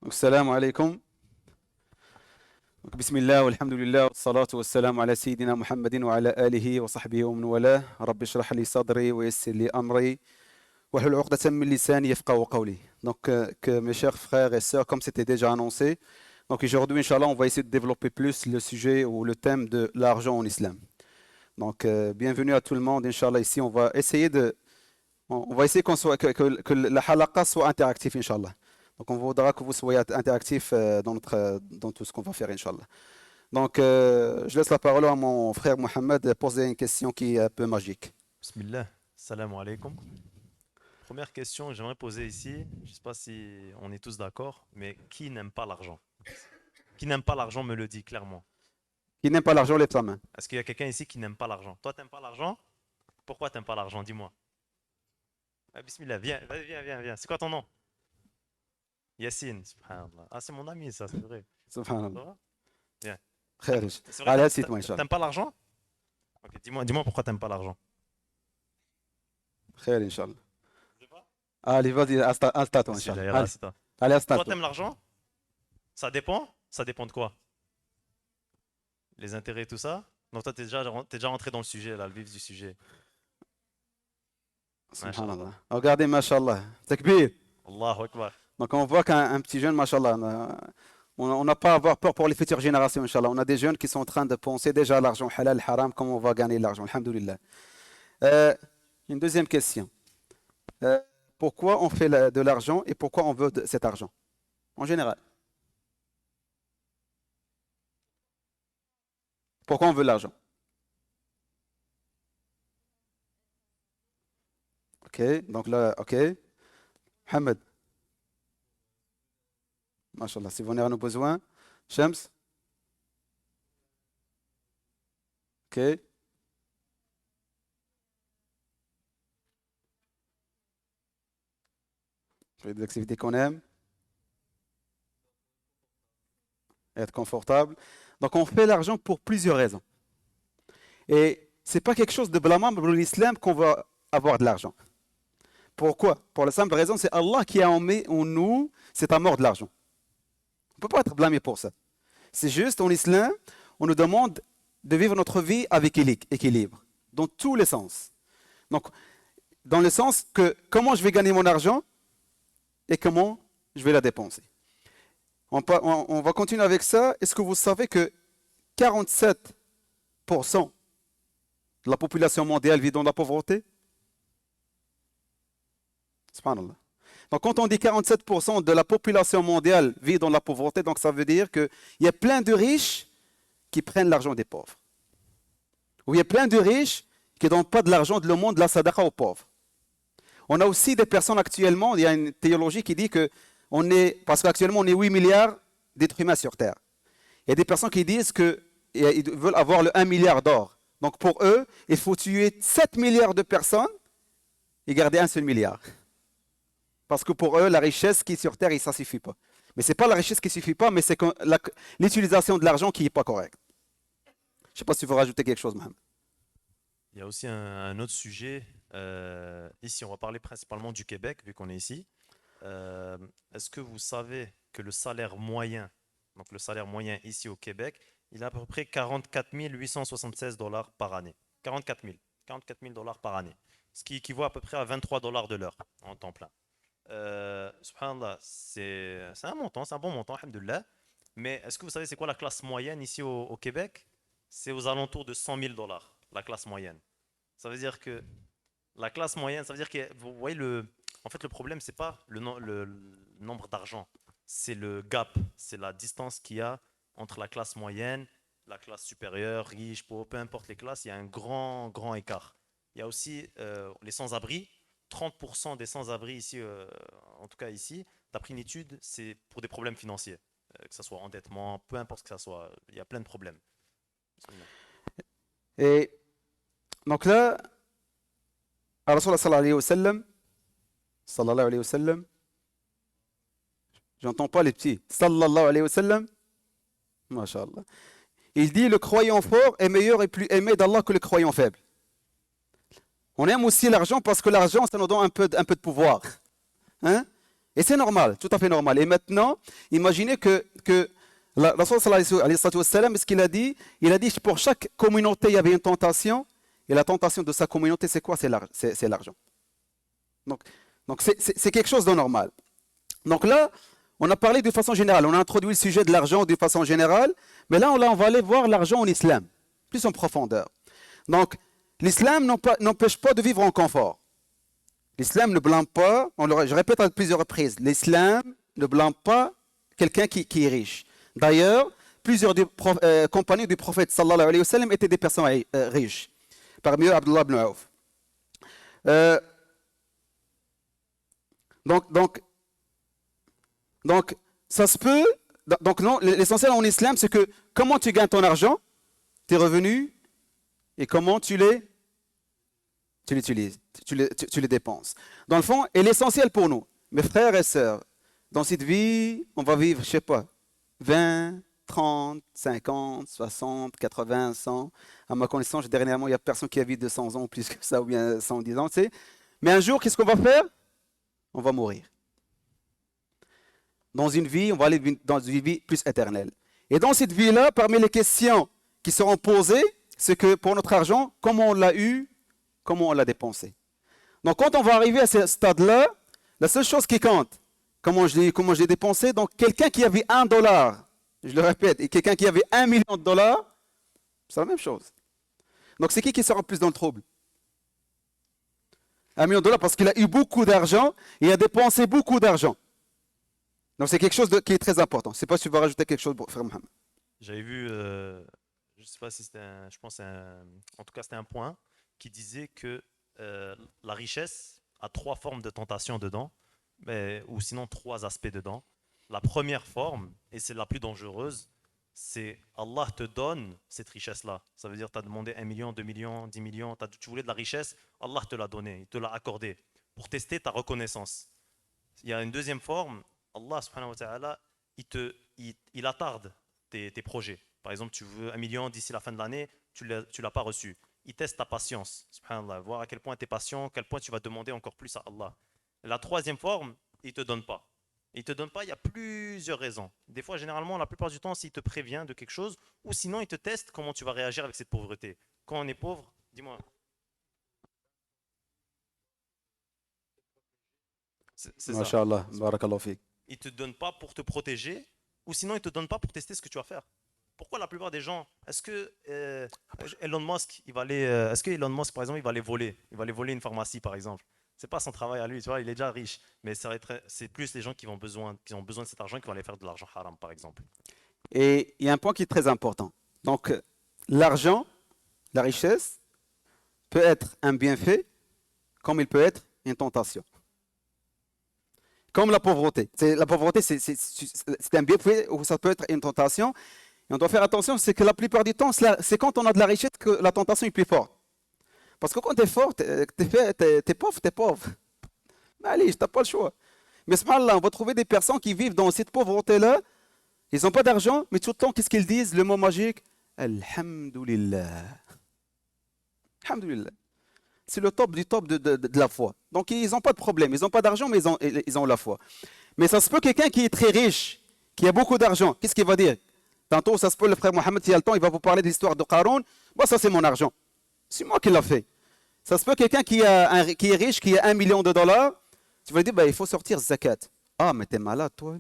السلام عليكم. بسم الله والحمد لله والصلاة والسلام على سيدنا محمد وعلى آله وصحبه ومن والاه. رب اشرح لي صدري ويسر لي أمري واحلل عقدة من لساني يفقهوا قولي. Mes chers frères et sœurs, comme c'était déjà annoncé, donc aujourd'hui, Inch'Allah, on va essayer de développer plus le sujet ou le thème de l'argent en islam. Bienvenue à tout le monde, Inch'Allah. Ici, on va essayer que la halaqa soit interactive, Inch'Allah. Donc, on voudra que vous soyez interactifs dans tout ce qu'on va faire, Inch'Allah. Je laisse la parole à mon frère Mohamed de poser une question qui est un peu magique. Bismillah, salam alaikum. Première question que j'aimerais poser ici, je ne sais pas si on est tous d'accord, mais qui n'aime pas l'argent? Qui n'aime pas l'argent me le dit clairement. Qui n'aime pas l'argent, lève sa main. Est-ce qu'il y a quelqu'un ici qui n'aime pas l'argent? Toi, t'aimes pas l'argent? Pourquoi t'aimes pas l'argent? Dis-moi. Ah, Bismillah, viens, vas-y, viens. C'est quoi ton nom? Yassine, subhanallah. Ah, c'est mon ami, ça, c'est vrai. Ça Subhanallah. va? Viens. Khair. C'est vrai, Allez, assieds-toi, Inch'Allah. t'aimes pas l'argent? Ok, dis-moi pourquoi t'aimes pas l'argent. Khair, Inch'Allah. Je sais pas. Allez, vas-y, installe-toi, Bismillah, Inch'Allah. yallah, Allez, c'est toi. allez, Toi, installe-toi. t'aimes l'argent? Ça dépend? Ça dépend de quoi? Les intérêts, tout ça. Donc toi, t'es déjà rentré dans le sujet, là, le vif du sujet. Masha'Allah. Subhanallah. Regardez, Mashallah. Takbir. Allahu Akbar. Donc, on voit qu'un petit jeune, Mashallah, on n'a pas à avoir peur pour les futures générations, Inch'Allah. On a des jeunes qui sont en train de penser déjà à l'argent halal, haram, comment on va gagner l'argent. Alhamdulillah. Euh, une deuxième question. Euh, Pourquoi on fait de l'argent et pourquoi on veut cet argent? En général. Pourquoi on veut l'argent? Ok, donc là, ok. Mohamed, Mashallah, subvenir à nos besoins. Shams, ok. Faire des activités qu'on aime, être confortable. Donc on fait l'argent pour plusieurs raisons. Et c'est pas quelque chose de blâmable pour l'islam qu'on va avoir de l'argent. Pourquoi? Pour la simple raison, c'est Allah qui a mis en nous cet amour de l'argent. On ne peut pas être blâmé pour ça. C'est juste, en islam, on nous demande de vivre notre vie avec équilibre, dans tous les sens. Donc, dans le sens que comment je vais gagner mon argent et comment je vais la dépenser. On va continuer avec ça. Est-ce que vous savez que 47% de la population mondiale vit dans la pauvreté? Subhanallah. Donc, quand on dit 47% de la population mondiale vit dans la pauvreté, donc ça veut dire qu'il y a plein de riches qui prennent l'argent des pauvres. Ou il y a plein de riches qui ne donnent pas de l'argent de le monde de la sadaqa aux pauvres. On a aussi des personnes actuellement, il y a une théologie qui dit que parce qu'actuellement on est 8 milliards d'êtres humains sur Terre. Il y a des personnes qui disent qu'ils veulent avoir le 1 milliard d'or. Donc pour eux, il faut tuer 7 milliards de personnes et garder un seul milliard. Parce que pour eux, la richesse qui est sur Terre, ça ne suffit pas. Mais ce n'est pas la richesse qui ne suffit pas, mais c'est l'utilisation de l'argent qui n'est pas correcte. Je ne sais pas si vous rajoutez quelque chose, Mohamed. Il y a aussi un autre sujet. Ici, on va parler principalement du Québec, vu qu'on est ici. Est-ce que vous savez que le salaire moyen, donc le salaire moyen ici au Québec, il est à peu près 44 876 dollars par année. 44 000 dollars par année. Ce qui équivaut à peu près à 23 dollars de l'heure en temps plein. Subhanallah, c'est un montant, c'est un bon montant, alhamdoulilah. Mais est-ce que vous savez c'est quoi la classe moyenne ici au Québec? C'est aux alentours de 100 000 dollars, la classe moyenne. Ça veut dire que la classe moyenne, ça veut dire que vous voyez en fait le problème c'est pas le nombre d'argent, c'est le gap, c'est la distance qu'il y a entre la classe moyenne, la classe supérieure, riche, pauvre, peu importe les classes, il y a un grand écart. Il y a aussi les sans-abri. 30% des sans-abri ici, en tout cas ici, d'après une étude, c'est pour des problèmes financiers, que ce soit endettement, peu importe que ce soit, il y a plein de problèmes. Bismillah. Et donc là, Rasulullah sallallahu alayhi wa sallam, j'entends pas les petits, sallallahu alayhi wa sallam, mashallah. Il dit le croyant fort est meilleur et plus aimé d'Allah que le croyant faible. On aime aussi l'argent parce que l'argent, ça nous donne un peu de pouvoir. Hein? Et c'est normal, tout à fait normal. Et maintenant, imaginez que la Rasul sallallahu alayhi wa sallam, ce qu'il a dit? Il a dit que pour chaque communauté, il y avait une tentation. Et la tentation de sa communauté, c'est quoi? C'est l'argent. Donc c'est quelque chose de normal. Donc là, on a parlé de façon générale. On a introduit le sujet de l'argent de façon générale. Mais là, on va aller voir l'argent en islam, plus en profondeur. Donc, l'islam n'empêche pas de vivre en confort. L'islam ne blâme pas, je répète à plusieurs reprises, l'islam ne blâme pas quelqu'un qui est riche. D'ailleurs, plusieurs compagnons du prophète sallallahu alayhi wa sallam étaient des personnes riches. Parmi eux, Abdullah ibn Auf. Donc, ça se peut. Donc, non, l'essentiel en islam, c'est que comment tu gagnes ton argent, tes revenus, et comment tu l'utilises, tu les dépenses. Dans le fond, et l'essentiel pour nous, mes frères et sœurs, dans cette vie, on va vivre, je ne sais pas, 20, 30, 50, 60, 80, 100. À ma connaissance, dernièrement, il n'y a personne qui a vécu 200 ans plus que ça, ou bien 110 ans, tu sais. Mais un jour, qu'est-ce qu'on va faire? On va mourir. Dans une vie, on va aller dans une vie plus éternelle. Et dans cette vie-là, parmi les questions qui seront posées, c'est que pour notre argent, comment on l'a eu, comment on l'a dépensé. Donc quand on va arriver à ce stade-là, la seule chose qui compte, comment je l'ai dépensé, donc quelqu'un qui avait $1, je le répète, et quelqu'un qui avait $1 million, c'est la même chose. Donc c'est qui sera plus dans le trouble? $1 million parce qu'il a eu beaucoup d'argent et a dépensé beaucoup d'argent. Donc c'est quelque chose qui est très important. Je ne sais pas si tu vas rajouter quelque chose, frère Mohamed. J'avais vu, je ne sais pas si c'était je pense en tout cas c'était un point qui disait que la richesse a 3 formes de tentation dedans, ou sinon 3 aspects dedans. La première forme, et c'est la plus dangereuse, c'est Allah te donne cette richesse-là. Ça veut dire que tu as demandé 1 million, 2 millions, 10 millions, tu voulais de la richesse, Allah te l'a donné, il te l'a accordé pour tester ta reconnaissance. Il y a une deuxième forme, Allah subhanahu wa ta'ala, il attarde tes projets. Par exemple, tu veux 1 million d'ici la fin de l'année, tu ne l'as pas reçu. Il teste ta patience, subhanallah, voir à quel point tu es patient, à quel point tu vas demander encore plus à Allah. La troisième forme, il ne te donne pas. Il ne te donne pas, il y a plusieurs raisons. Des fois, généralement, la plupart du temps, s'il te prévient de quelque chose, ou sinon, il te teste comment tu vas réagir avec cette pauvreté. Quand on est pauvre, dis-moi. C'est ça. Masha'Allah, barakallahu fik. Il ne te donne pas pour te protéger, ou sinon, il ne te donne pas pour tester ce que tu vas faire. Pourquoi la plupart des gens, est-ce que Elon Musk, par exemple, il va aller voler? Il va aller voler une pharmacie, par exemple. C'est pas son travail à lui, tu vois, il est déjà riche. Mais c'est plus les gens qui ont besoin de cet argent qui vont aller faire de l'argent haram, par exemple. Et il y a un point qui est très important. Donc, l'argent, la richesse, peut être un bienfait, comme il peut être une tentation. Comme la pauvreté. La pauvreté, c'est un bienfait ou ça peut être une tentation. Et on doit faire attention, c'est que la plupart du temps, c'est quand on a de la richesse que la tentation est plus forte. Parce que quand tu es fort, tu es pauvre, tu es pauvre. Allez, tu n'as pas le choix. Mais subhanallah, on va trouver des personnes qui vivent dans cette pauvreté-là. Ils n'ont pas d'argent, mais tout le temps, qu'est-ce qu'ils disent? Le mot magique, Alhamdulillah. Alhamdulillah. C'est le top du top de la foi. Donc, ils n'ont pas de problème. Ils n'ont pas d'argent, mais ils ont la foi. Mais ça se peut quelqu'un qui est très riche, qui a beaucoup d'argent. Qu'est-ce qu'il va dire? Tantôt, ça se peut, le frère Mohamed, s'il a le temps, il va vous parler de l'histoire de Qaroun. Bon, ça, c'est mon argent. C'est moi qui l'ai fait. Ça se peut quelqu'un qui est riche, qui a $1 million. Tu vas dire, bah, il faut sortir zakat. Ah, mais t'es malade, toi.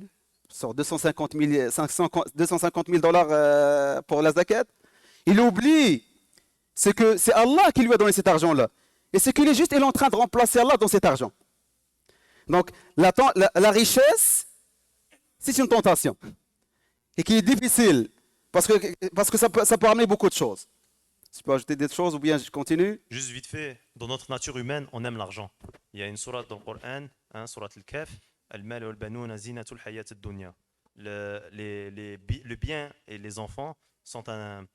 Sors 250 000 $ pour la zakat. Il oublie. C'est que c'est Allah qui lui a donné cet argent-là. Et c'est qu'il est juste, il est en train de remplacer Allah dans cet argent. Donc, la richesse, c'est une tentation. Et qui est difficile. Parce que ça peut amener beaucoup de choses. Tu peux ajouter des choses ou bien je continue? Juste vite fait, dans notre nature humaine, on aime l'argent. Il y a une sourate dans le Coran, sourate al-Kahf, Al-mal wal banouna zinatul hayat ad-dunya. Le bien et les enfants sont un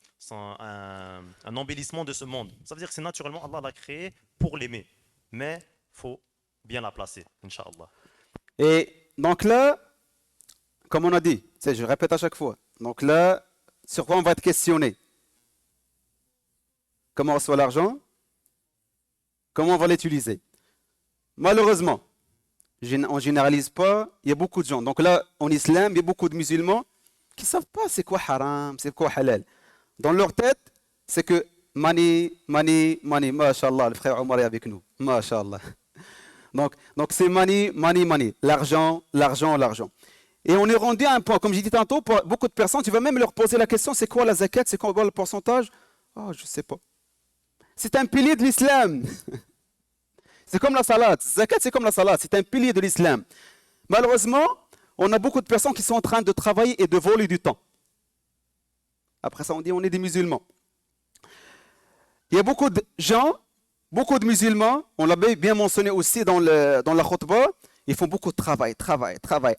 embellissement de ce monde. Ça veut dire que c'est naturellement, Allah l'a créé pour l'aimer. Mais il faut bien la placer, Inch'Allah. Et donc là, comme on a dit, je répète à chaque fois, donc là, sur quoi on va être questionné? Comment on reçoit l'argent? Comment on va l'utiliser? Malheureusement, on généralise pas, il y a beaucoup de gens. Donc là, en islam, il y a beaucoup de musulmans qui ne savent pas c'est quoi haram, c'est quoi halal. Dans leur tête, c'est que money, money, money. Masha'Allah, le frère Omar est avec nous. Masha'Allah. Donc c'est money, money, money. L'argent, l'argent, l'argent. Et on est rendu à un point, comme j'ai dit tantôt, pour beaucoup de personnes, tu vas même leur poser la question, c'est quoi la zakat, c'est quoi le pourcentage? Oh, je ne sais pas. C'est un pilier de l'islam. C'est comme la salade. Zakat, c'est comme la salade, c'est un pilier de l'islam. Malheureusement, on a beaucoup de personnes qui sont en train de travailler et de voler du temps. Après ça, on dit on est des musulmans. Il y a beaucoup de gens, beaucoup de musulmans, on l'a bien mentionné aussi dans la khutbah, ils font beaucoup de travail,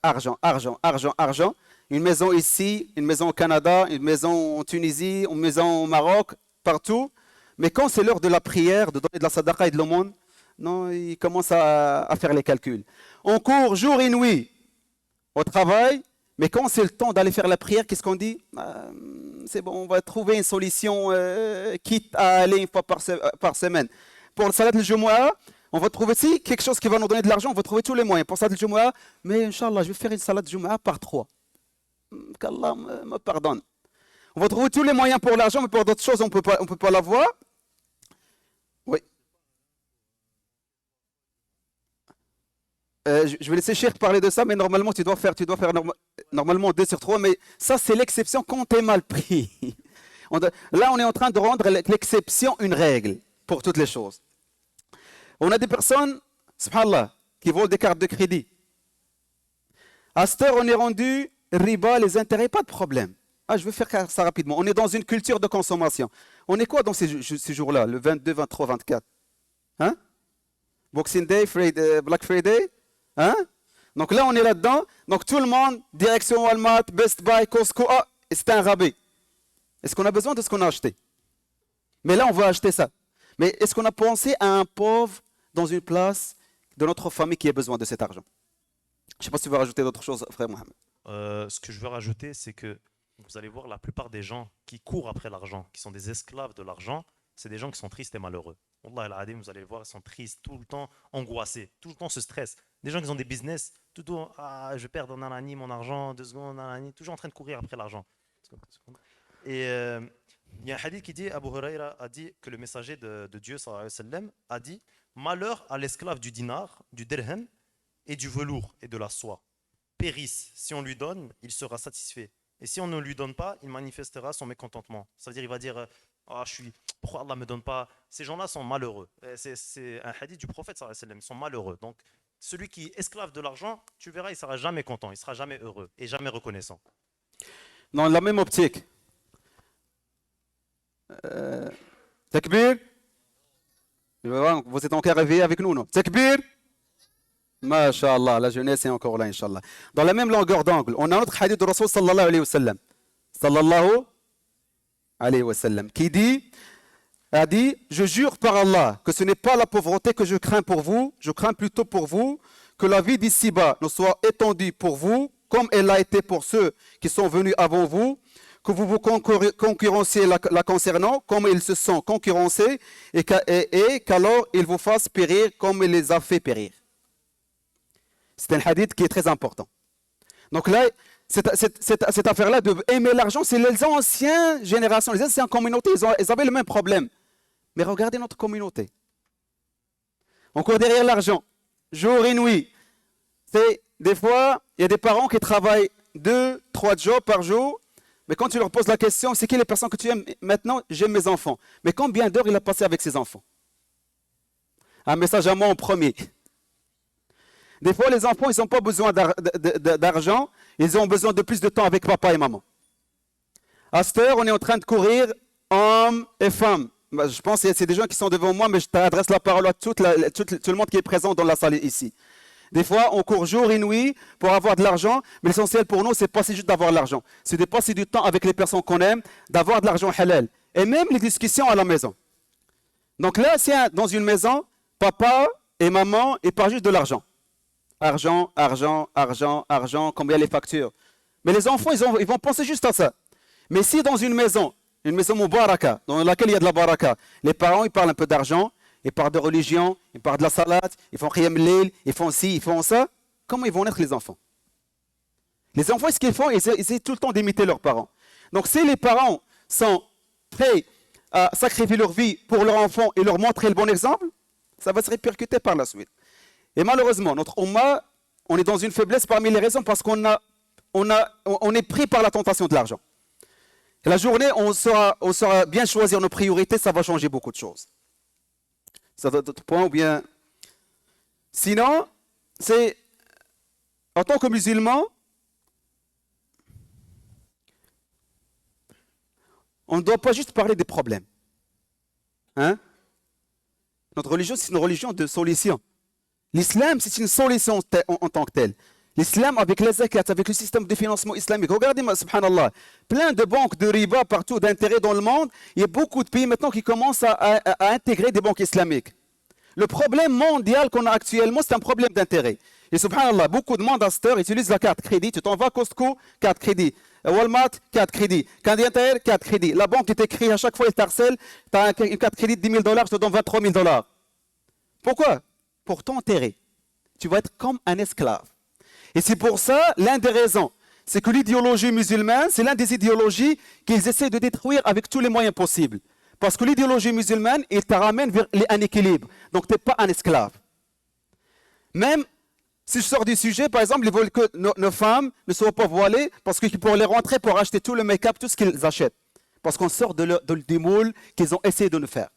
argent, argent, argent, argent. Une maison ici, une maison au Canada, une maison en Tunisie, une maison au Maroc, partout. Mais quand c'est l'heure de la prière, de donner de la sadaqa et de l'aumône, non, ils commencent à faire les calculs. On court jour et nuit au travail, mais quand c'est le temps d'aller faire la prière, qu'est-ce qu'on dit? C'est bon, on va trouver une solution, quitte à aller une fois par semaine. Pour le salat al-Jumu'ah, on va trouver aussi quelque chose qui va nous donner de l'argent, on va trouver tous les moyens. Pour le salat al-Jumu'ah, mais Inch'Allah, je vais faire une salat al-Jumu'ah par 3. Qu'Allah me pardonne. On va trouver tous les moyens pour l'argent, mais pour d'autres choses, on ne peut pas l'avoir. Oui. Je vais laisser Cheikh parler de ça, mais normalement, tu dois faire normalement 2 sur 3, mais ça, c'est l'exception quand tu es mal pris. Là, on est en train de rendre l'exception une règle pour toutes les choses. On a des personnes, subhanallah, qui volent des cartes de crédit. À cette heure, on est rendu riba, les intérêts, pas de problème. Je vais faire ça rapidement. On est dans une culture de consommation. On est quoi dans ces jours-là, le 22, 23, 24? Hein? Boxing Day, Black Friday? Hein? Donc là, on est là-dedans. Donc tout le monde, direction Walmart, Best Buy, Costco, c'est un rabais. Est-ce qu'on a besoin de ce qu'on a acheté? Mais là, on veut acheter ça. Mais est-ce qu'on a pensé à un pauvre dans une place de notre famille qui a besoin de cet argent? Je ne sais pas si tu veux rajouter d'autres choses, frère Mohamed. Ce que je veux rajouter, c'est que vous allez voir la plupart des gens qui courent après l'argent, qui sont des esclaves de l'argent, c'est des gens qui sont tristes et malheureux. Wallah al-Adim, vous allez le voir, ils sont tristes, tout le temps angoissés, tout le temps se stressent. Des gens qui ont des business, tout le temps, je perds dans nanani mon argent, 2 secondes, nanani, toujours en train de courir après l'argent. Et il y a un hadith qui dit, Abu Huraira a dit que le messager de Dieu sallallahu alayhi wa sallam, a dit malheur à l'esclave du dinar, du dirham et du velours et de la soie. Périsse, si on lui donne, il sera satisfait. Et si on ne lui donne pas, il manifestera son mécontentement. Ça veut dire, il va dire, pourquoi Allah ne me donne pas? Ces gens-là sont malheureux. C'est un hadith du prophète sallallahu alayhi wa sallam, ils sont malheureux. Donc, celui qui est esclave de l'argent, tu verras, il ne sera jamais content, il ne sera jamais heureux et jamais reconnaissant. Dans la même optique. Takbir. Vous êtes encore réveillés avec nous, non? Takbir. Masha'Allah, la jeunesse est encore là, Inch'Allah. Dans la même longueur d'angle, on a notre hadith de Rasul sallallahu alayhi wa sallam. Sallallahu alayhi wa sallam. Qui a dit, je jure par Allah que ce n'est pas la pauvreté que je crains pour vous, je crains plutôt pour vous que la vie d'ici-bas ne soit étendue pour vous, comme elle l'a été pour ceux qui sont venus avant vous, que vous vous concurrenciez la concernant, comme ils se sont concurrencés, et qu'alors il vous fasse périr comme il les a fait périr. C'est un hadith qui est très important. Donc là, cette affaire-là de aimer l'argent, c'est les anciennes générations, les anciennes communautés, ils avaient le même problème. Mais regardez notre communauté. On court derrière l'argent, jour et nuit. Des fois, il y a des parents qui travaillent 2, 3 jobs par jour, mais quand tu leur poses la question, c'est qui les personnes que tu aimes? Maintenant, j'aime mes enfants. Mais combien d'heures il a passé avec ses enfants? Un message à moi en premier. Des fois, les enfants, ils n'ont pas besoin d'argent, ils ont besoin de plus de temps avec papa et maman. À cette heure, on est en train de courir, hommes et femmes. Je pense que c'est des gens qui sont devant moi, mais je t'adresse la parole à tout le monde qui est présent dans la salle ici. Des fois, on court jour et nuit pour avoir de l'argent, mais l'essentiel pour nous, c'est pas juste d'avoir de l'argent. C'est de passer du temps avec les personnes qu'on aime, d'avoir de l'argent halal. Et même les discussions à la maison. Donc là, c'est dans une maison, papa et maman, et pas juste de l'argent. Argent, argent, argent, argent, combien les factures. Mais les enfants, ils vont penser juste à ça. Mais si dans une maison Mubaraka, dans laquelle il y a de la baraka, les parents, ils parlent un peu d'argent, ils parlent de religion, ils parlent de la salade, ils font qiyam al-layl, ils font ci, ils font ça, comment ils vont naître les enfants? Les enfants, ce qu'ils font, ils essaient tout le temps d'imiter leurs parents. Donc si les parents sont prêts à sacrifier leur vie pour leur enfant et leur montrer le bon exemple, ça va se répercuter par la suite. Et malheureusement, notre Ummah, on est dans une faiblesse parmi les raisons parce qu'on est pris par la tentation de l'argent. Et la journée, on saura bien choisir nos priorités, ça va changer beaucoup de choses. Ça doit être point ou bien... Sinon, c'est en tant que musulman, on ne doit pas juste parler des problèmes. Hein? Notre religion, c'est une religion de solution. L'islam, c'est une solution en tant que telle. L'islam, avec les zakat, avec le système de financement islamique. Regardez-moi, subhanallah, plein de banques de riba partout, d'intérêts dans le monde. Il y a beaucoup de pays maintenant qui commencent à intégrer des banques islamiques. Le problème mondial qu'on a actuellement, c'est un problème d'intérêt. Et subhanallah, beaucoup de monde à cette heure utilisent la carte crédit. Tu t'en vas à Costco, carte crédit. Walmart, carte crédit. Crédit Inter, carte crédit. La banque qui t'écrit à chaque fois, elle t'harcèle. Tu as une carte crédit de 10 000 $, je te donne 23 000 $. Pourquoi? Pour t'enterrer. Tu vas être comme un esclave. Et c'est pour ça, l'un des raisons, c'est que l'idéologie musulmane, c'est l'un des idéologies qu'ils essaient de détruire avec tous les moyens possibles. Parce que l'idéologie musulmane, elle te ramène vers un équilibre. Donc, tu n'es pas un esclave. Même si je sors du sujet, par exemple, ils veulent que nos femmes ne soient pas voilées parce qu'ils pourraient les rentrer pour acheter tout le make-up, tout ce qu'ils achètent. Parce qu'on sort du moule qu'ils ont essayé de nous faire.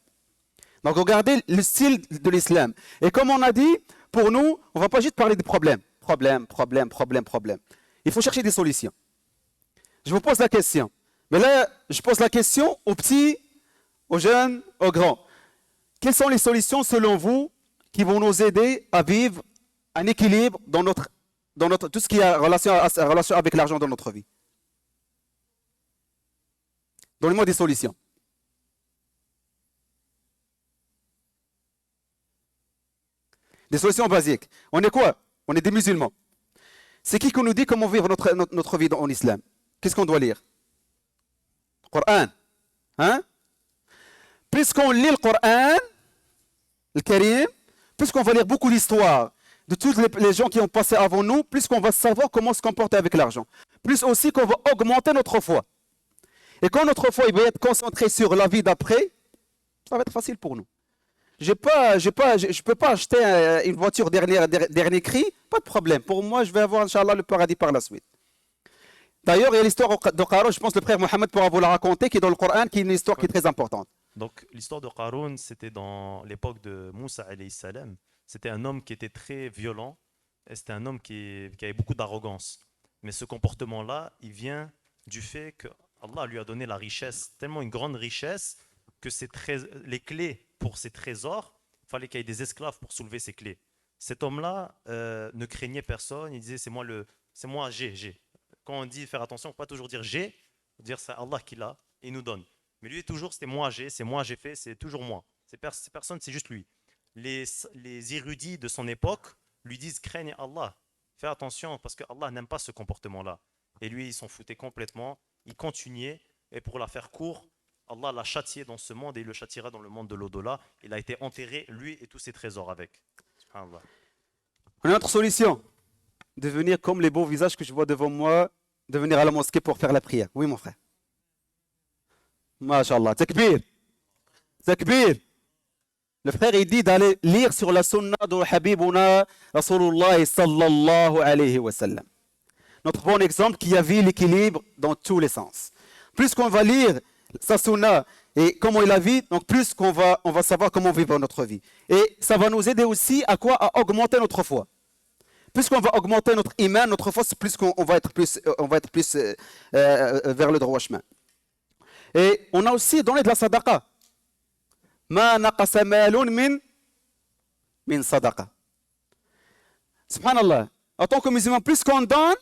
Donc, regardez le style de l'islam. Et comme on a dit, pour nous, on ne va pas juste parler des problèmes. Problème. Il faut chercher des solutions. Je vous pose la question. Mais là, je pose la question aux petits, aux jeunes, aux grands. Quelles sont les solutions, selon vous, qui vont nous aider à vivre un équilibre dans tout ce qui a relation avec l'argent dans notre vie? Donnez-moi des solutions. Des solutions basiques. On est quoi? On est des musulmans. C'est qui nous dit comment vivre notre vie en islam? Qu'est-ce qu'on doit lire? Le Coran. Hein? Puisqu'on lit le Coran, le Karim, puisqu'on va lire beaucoup d'histoires de tous les gens qui ont passé avant nous, puisqu'on va savoir comment se comporter avec l'argent. Plus aussi qu'on va augmenter notre foi. Et quand notre foi va être concentrée sur la vie d'après, ça va être facile pour nous. Je ne peux pas acheter une voiture dernier cri, pas de problème. Pour moi, je vais avoir, Inch'Allah, le paradis par la suite. D'ailleurs, il y a l'histoire de Qarun, je pense que le frère Mohammed pourra vous la raconter, qui est dans le Coran, qui est une histoire qui est très importante. Donc, l'histoire de Qarun, c'était dans l'époque de Moussa alayhi salam. C'était un homme qui était très violent, et c'était un homme qui avait beaucoup d'arrogance. Mais ce comportement-là, il vient du fait que Allah lui a donné la richesse, tellement une grande richesse, que les clés pour ses trésors, il fallait qu'il y ait des esclaves pour soulever ces clés. Cet homme-là ne craignait personne, il disait c'est moi, j'ai. Quand on dit faire attention, il ne faut pas toujours dire j'ai, il faut dire c'est Allah qui l'a et il nous donne. Mais lui, toujours, c'était moi, j'ai fait, c'est toujours moi. Ces personnes, c'est juste lui. Les érudits de son époque lui disent craignez Allah, fais attention parce que Allah n'aime pas ce comportement-là. Et lui, il s'en foutait complètement, il continuait, et pour la faire court, Allah l'a châtié dans ce monde et il le châtiera dans le monde de l'au-delà. Il a été enterré, lui et tous ses trésors avec. Subhanallah. On a une autre solution. Devenir comme les beaux visages que je vois devant moi, de venir à la mosquée pour faire la prière. Oui, mon frère. Masha'Allah. Takbir. Takbir. Le frère, il dit d'aller lire sur la sunna de Habibuna Rasulullah sallallahu alayhi wa sallam. Notre bon exemple qui a vu l'équilibre dans tous les sens. Plus qu'on va lire sa sunna et comment il a vu, donc plus on va savoir comment vivre notre vie. Et ça va nous aider aussi à quoi? À augmenter notre foi. Plus qu'on va augmenter notre iman, notre foi, plus on va être plus vers le droit chemin. Et on a aussi donné de la sadaqa. Ma naqasa malun min sadaqa. Subhanallah. En tant que musulman, plus qu'on donne,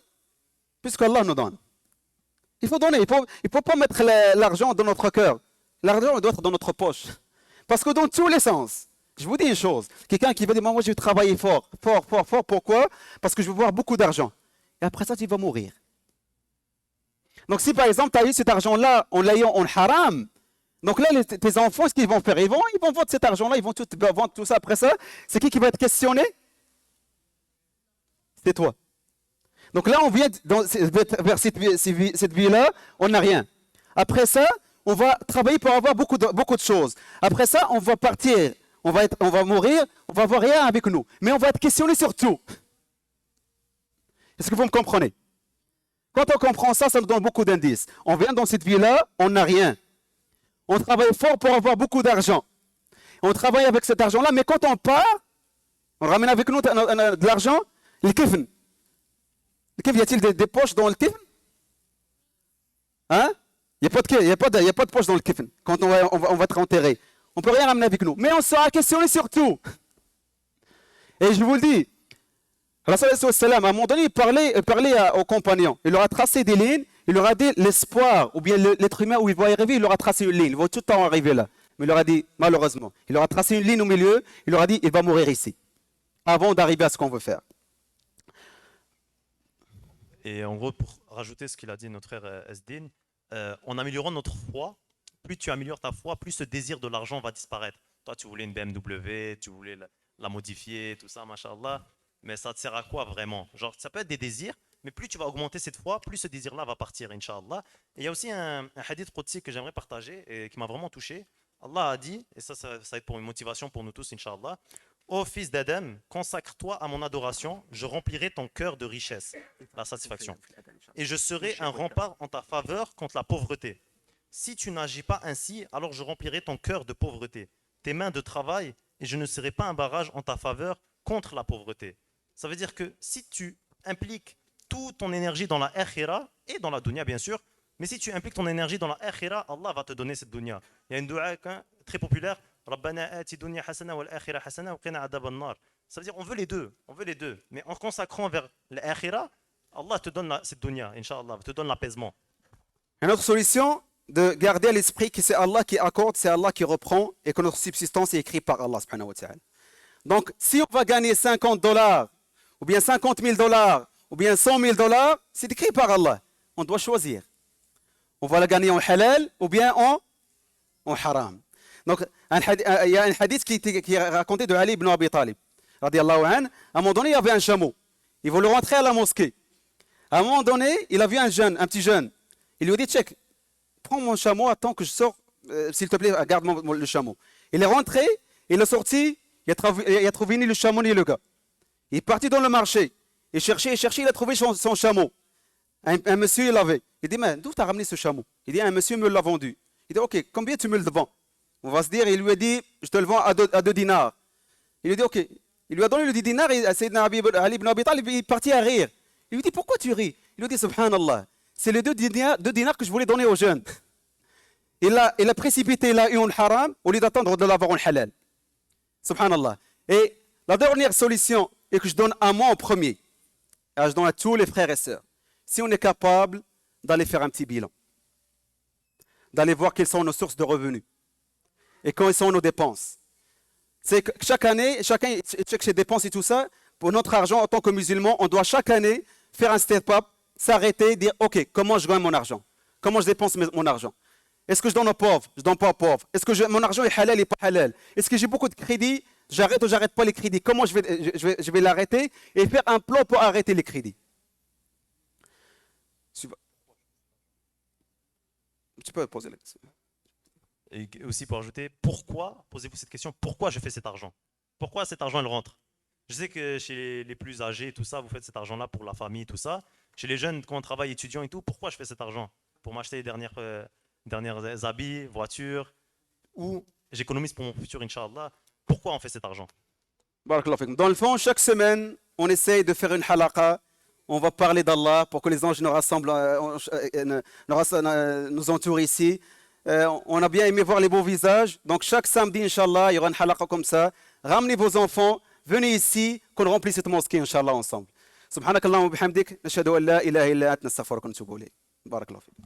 plus qu'Allah nous donne. Il faut donner, il ne faut pas mettre l'argent dans notre cœur. L'argent doit être dans notre poche. Parce que dans tous les sens, je vous dis une chose, quelqu'un qui va dire, moi je vais travailler fort, pourquoi? Parce que je veux avoir beaucoup d'argent. Et après ça, tu vas mourir. Donc si par exemple, tu as eu cet argent-là en l'ayant en haram, donc là, tes enfants, ce qu'ils vont faire, ils vont vendre cet argent-là, ils vont vendre tout ça après ça. C'est qui va être questionné? Tais-toi. Donc là, on vient vers cette vie-là, on n'a rien. Après ça, on va travailler pour avoir beaucoup de choses. Après ça, on va partir, on va mourir, on va avoir rien avec nous. Mais on va être questionné sur tout. Est-ce que vous me comprenez? Quand on comprend ça, ça nous donne beaucoup d'indices. On vient dans cette vie-là, on n'a rien. On travaille fort pour avoir beaucoup d'argent. On travaille avec cet argent-là, mais quand on part, on ramène avec nous de l'argent, le kifn. Le kifn, y a-t-il des poches dans le kifn? Hein? Il n'y a pas de poche dans le kifn quand on va être enterré. On ne peut rien ramener avec nous. Mais on sera questionné sur tout. Et je vous le dis, Rasul sallam, à un moment donné, il parlait aux compagnons. Il leur a tracé des lignes. Il leur a dit l'espoir, ou bien l'être humain où il va y arriver, il leur a tracé une ligne. Il va tout le temps arriver là. Mais il leur a dit, malheureusement, il leur a tracé une ligne au milieu. Il leur a dit, il va mourir ici. Avant d'arriver à ce qu'on veut faire. Et en gros, pour rajouter ce qu'il a dit notre frère Esdin, en améliorant notre foi, plus tu améliores ta foi, plus ce désir de l'argent va disparaître. Toi, tu voulais une BMW, tu voulais la modifier, tout ça, machallah. Mais ça te sert à quoi vraiment? Genre, ça peut être des désirs, mais plus tu vas augmenter cette foi, plus ce désir-là va partir, Inch'Allah. Et il y a aussi un hadith qudsi que j'aimerais partager et qui m'a vraiment touché. Allah a dit, et ça va être pour une motivation pour nous tous, Inch'Allah: ô fils d'Adam, consacre-toi à mon adoration, je remplirai ton cœur de richesse, la satisfaction. Et je serai un rempart en ta faveur contre la pauvreté. Si tu n'agis pas ainsi, alors je remplirai ton cœur de pauvreté, tes mains de travail, et je ne serai pas un barrage en ta faveur contre la pauvreté. Ça veut dire que si tu impliques toute ton énergie dans la akhira et dans la dunya bien sûr, mais si tu impliques ton énergie dans la akhira, Allah va te donner cette dunya. Il y a une dua très populaire: Rabbana ati dunya hasana wal akhira hasana wa qina adab an-nar. Ça veut dire on veut les deux, mais en consacrant vers l'akhira, Allah te donne cette dunya, Inch'Allah, te donne l'apaisement. Une autre solution, de garder à l'esprit que c'est Allah qui accorde, c'est Allah qui reprend et que notre subsistance est écrite par Allah subhanahu wa ta'ala. Donc, si on va gagner $50, ou bien $50,000, ou bien $100,000, c'est écrit par Allah. On doit choisir. On va la gagner en halal ou bien en haram. Donc, il y a un hadith qui est raconté de Ali ibn Abi Talib. Radiallahu anhu. À un moment donné, il y avait un chameau. Il voulait rentrer à la mosquée. À un moment donné, il a vu un petit jeune. Il lui a dit: check, prends mon chameau, attends que je sors, s'il te plaît, garde le chameau. Il est rentré, il est sorti, il a trouvé ni le chameau ni le gars. Il est parti dans le marché. Il cherchait, il a trouvé son chameau. Un monsieur, il l'avait. Il dit: mais d'où tu as ramené ce chameau? Il dit: un monsieur me l'a vendu. Il dit: ok, combien tu me le vends? On va se dire, il lui a dit: je te le vends à 2 dinars. Il lui dit: ok. Il lui a donné le 10 dinars et Sayyidina Ali ibn Abi Talib est parti à rire. Il lui dit: pourquoi tu ris? Il lui dit: subhanallah, c'est les 2 dinars que je voulais donner aux jeunes. Il a précipité, il a eu un haram au lieu d'attendre de l'avoir en halal. Subhanallah. Et la dernière solution, et que je donne à moi en premier, et je donne à tous les frères et sœurs, si on est capable d'aller faire un petit bilan, d'aller voir quelles sont nos sources de revenus et quelles sont nos dépenses. C'est que chaque année, chacun check ses dépenses et tout ça. Pour notre argent, en tant que musulman, on doit chaque année faire un step-up, s'arrêter, dire: ok, comment je gagne mon argent? Comment je dépense mon argent? Est-ce que je donne aux pauvres? Je donne pas aux pauvres. Est-ce que mon argent est halal et pas halal? Est-ce que j'ai beaucoup de crédits? J'arrête ou j'arrête pas les crédits? Comment je vais l'arrêter et faire un plan pour arrêter les crédits? Tu peux poser la question. Et aussi pour ajouter, pourquoi, posez-vous cette question, pourquoi je fais cet argent? Pourquoi cet argent il rentre? Je sais que chez les plus âgés, tout ça, vous faites cet argent-là pour la famille, tout ça. Chez les jeunes, quand on travaille étudiant et tout, pourquoi je fais cet argent? Pour m'acheter les dernières habits, voitures, ou j'économise pour mon futur, Inch'Allah. Pourquoi on fait cet argent? Barakallahu fikum. Dans le fond, chaque semaine, on essaye de faire une halaqa. On va parler d'Allah pour que les anges nous rassemblent, nous entourent ici. On a bien aimé voir les beaux visages. Donc chaque samedi, Inch'Allah, il y aura une halaqa comme ça. Ramenez vos enfants, venez ici, qu'on remplisse cette mosquée, Inch'Allah, ensemble. Subhanakallahu wa bihamdik, nashhadu an la ilaha illa anta, nastaghfiruka wa natubu ilayk. Barakallahu fikum.